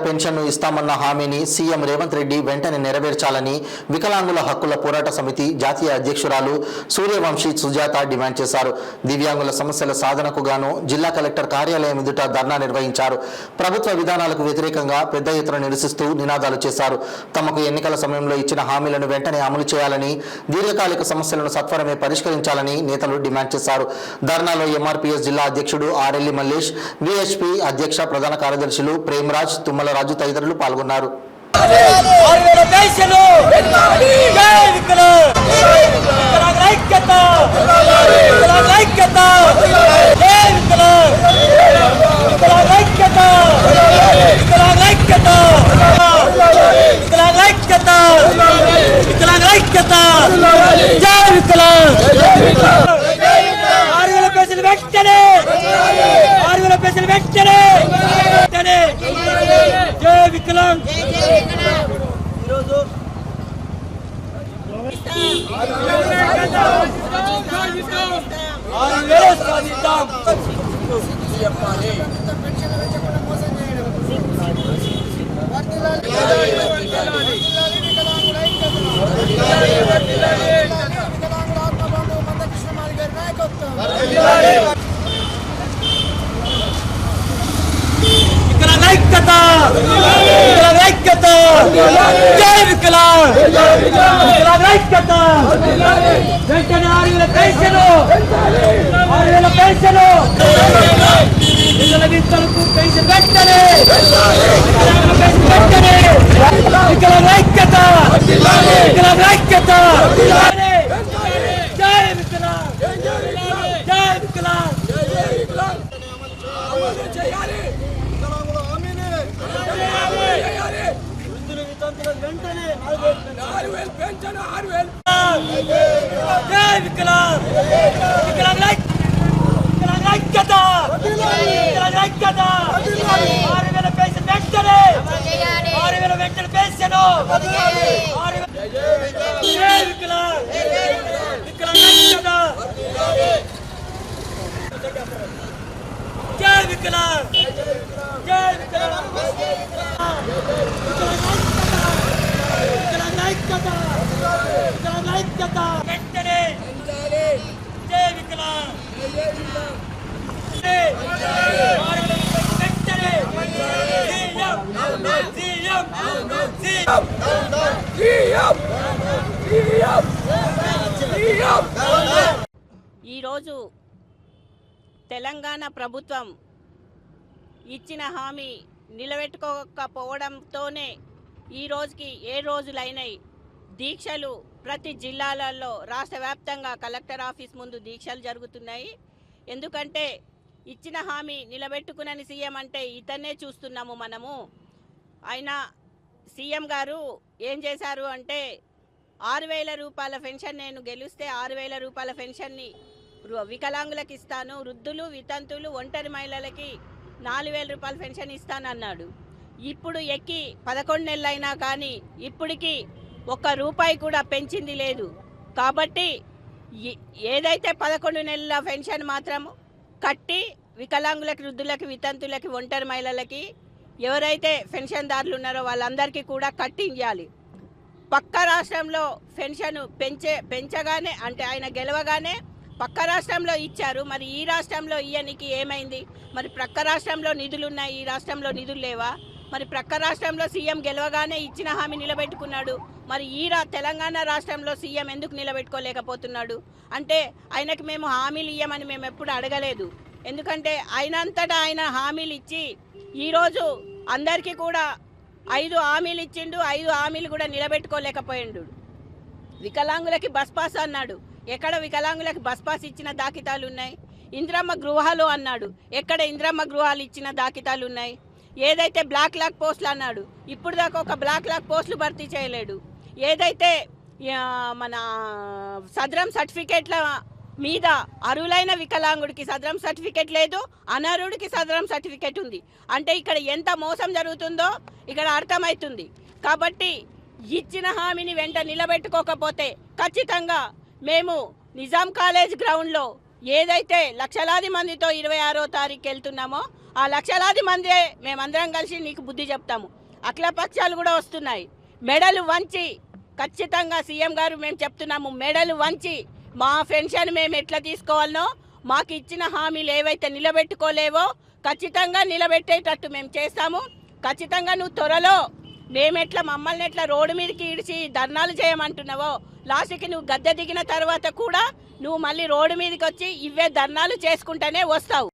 పెన్షన్ను ఇస్తామన్న హామీని సీఎం రేవంత్ రెడ్డి వెంటనే నెరవేర్చాలని వికలాంగుల హక్కుల పోరాట సమితి జాతీయ అధ్యక్షురాలు సూర్యవంశీ సుజాత డిమాండ్ చేశారు. దివ్యాంగుల సమస్యల సాధనకు గాను జిల్లా కలెక్టర్ కార్యాలయం ఎదుట ధర్నా నిర్వహించారు. ప్రభుత్వ విధానాలకు వ్యతిరేకంగా పెద్ద ఎత్తున నిరసిస్తూ నినాదాలు చేశారు. తమకు ఎన్నికల సమయంలో ఇచ్చిన హామీలను వెంటనే అమలు చేయాలని, దీర్ఘకాలిక సమస్యలను సత్వరమే పరిష్కరించాలని నేతలు డిమాండ్ చేశారు. ధర్నాలో ఎంఆర్పీఎస్ జిల్లా అధ్యక్షుడు ఆర్ఎల్లి మల్లేష్, విహెచ్పి అధ్యక్ష ప్రధాన కార్యదర్శులు ప్రేమరాజ్, తుమ్మలరాజు తదితరులు పాల్గొన్నారు. ఈరోజు తెలంగాణ ప్రభుత్వం ఇచ్చిన హామీ నిలబెట్టుకోకపోవడంతోనే ఈ రోజుకి 7 రోజులైనాయి. దీక్షలు ప్రతి జిల్లాలలో రాష్ట్ర వ్యాప్తంగా కలెక్టర్ ఆఫీస్ ముందు దీక్షలు జరుగుతున్నాయి. ఎందుకంటే ఇచ్చిన హామీ నిలబెట్టుకునని సీఎం అంటే ఇతన్నే చూస్తున్నాము మనము. ఆయన సీఎం గారు ఏం చేశారు అంటే 6,000 రూపాయల పెన్షన్, నేను గెలిస్తే 6,000 రూపాయల పెన్షన్ని వికలాంగులకు ఇస్తాను, వృద్ధులు, వితంతులు, ఒంటరి మహిళలకి 4,000 రూపాయల పెన్షన్ ఇస్తానన్నాడు. ఇప్పుడు ఎక్కి 11 నెలలు అయినా కానీ ఇప్పటికీ ₹1 కూడా పెంచింది లేదు. కాబట్టి ఏదైతే 11 నెలల పెన్షన్ మాత్రం కట్టి వికలాంగులకి, వృద్ధులకి, వితంతులకి, ఒంటరి మహిళలకి ఎవరైతే పెన్షన్దారులు ఉన్నారో వాళ్ళందరికీ కూడా కట్టించాలి. పక్క రాష్ట్రంలో పెన్షన్ పెంచగానే అంటే ఆయన గెలవగానే పక్క రాష్ట్రంలో ఇచ్చారు. మరి ఈ రాష్ట్రంలో ఇయ్యనికి ఏమైంది? మరి ప్రక్క రాష్ట్రంలో నిధులు ఉన్నాయి, ఈ రాష్ట్రంలో నిధులు లేవా? మరి ప్రక్క రాష్ట్రంలో సీఎం గెలవగానే ఇచ్చిన హామీ నిలబెట్టుకున్నాడు. మరి ఈ తెలంగాణ రాష్ట్రంలో సీఎం ఎందుకు నిలబెట్టుకోలేకపోతున్నాడు? అంటే ఆయనకి మేము హామీలు ఇయ్యమని మేము ఎప్పుడు అడగలేదు. ఎందుకంటే ఆయనంతటా ఆయన హామీలు ఇచ్చి ఈరోజు అందరికీ కూడా 5 హామీలు ఇచ్చిండు. 5 హామీలు కూడా నిలబెట్టుకోలేకపోయిండు. వికలాంగులకి బస్ పాస్ అన్నాడు, ఎక్కడ వికలాంగులకి బస్ పాస్ ఇచ్చిన దాఖితాలు ఉన్నాయి? ఇంద్రమ్మ గృహాలు అన్నాడు, ఎక్కడ ఇంద్రమ్మ గృహాలు ఇచ్చిన దాఖితాలు ఉన్నాయి? ఏదైతే బ్లాక్ లాక్ పోస్టులు అన్నాడు, ఇప్పుడు దాకా ఒక బ్లాక్ లాక్ పోస్టులు భర్తీ చేయలేడు. ఏదైతే మన సదరం సర్టిఫికేట్ల మీద అర్హులైన వికలాంగుడికి సదరం సర్టిఫికేట్ లేదు, అనర్హుడికి సదరం సర్టిఫికేట్ ఉంది. అంటే ఇక్కడ ఎంత మోసం జరుగుతుందో ఇక్కడ అర్థమవుతుంది. కాబట్టి ఇచ్చిన హామీని వెంట నిలబెట్టుకోకపోతే ఖచ్చితంగా మేము నిజాం కాలేజ్ గ్రౌండ్లో ఏదైతే లక్షలాది మందితో 26వ తారీఖు వెళ్తున్నామో ఆ లక్షలాది మందే మేమందరం కలిసి నీకు బుద్ధి చెప్తాము. అఖిలపక్షాలు కూడా వస్తున్నాయి. మెడలు వంచి ఖచ్చితంగా సీఎం గారు మేము చెప్తున్నాము, మెడలు వంచి మా పెన్షన్ మేము ఎట్లా తీసుకోవాలనో, మాకు ఇచ్చిన హామీలు ఏవైతే నిలబెట్టుకోలేవో ఖచ్చితంగా నిలబెట్టేటట్టు మేము చేస్తాము. ఖచ్చితంగా నువ్వు త్వరలో మేమెట్లా మమ్మల్ని ఎట్లా రోడ్డు మీదకి ఇడిచి ధర్నాలు చేయమంటున్నావో, లాస్ట్కి నువ్వు గద్దె దిగిన తర్వాత కూడా నువ్వు మళ్ళీ రోడ్డు మీదకి వచ్చి ఇవే ధర్నాలు చేసుకుంటూనే వస్తావు.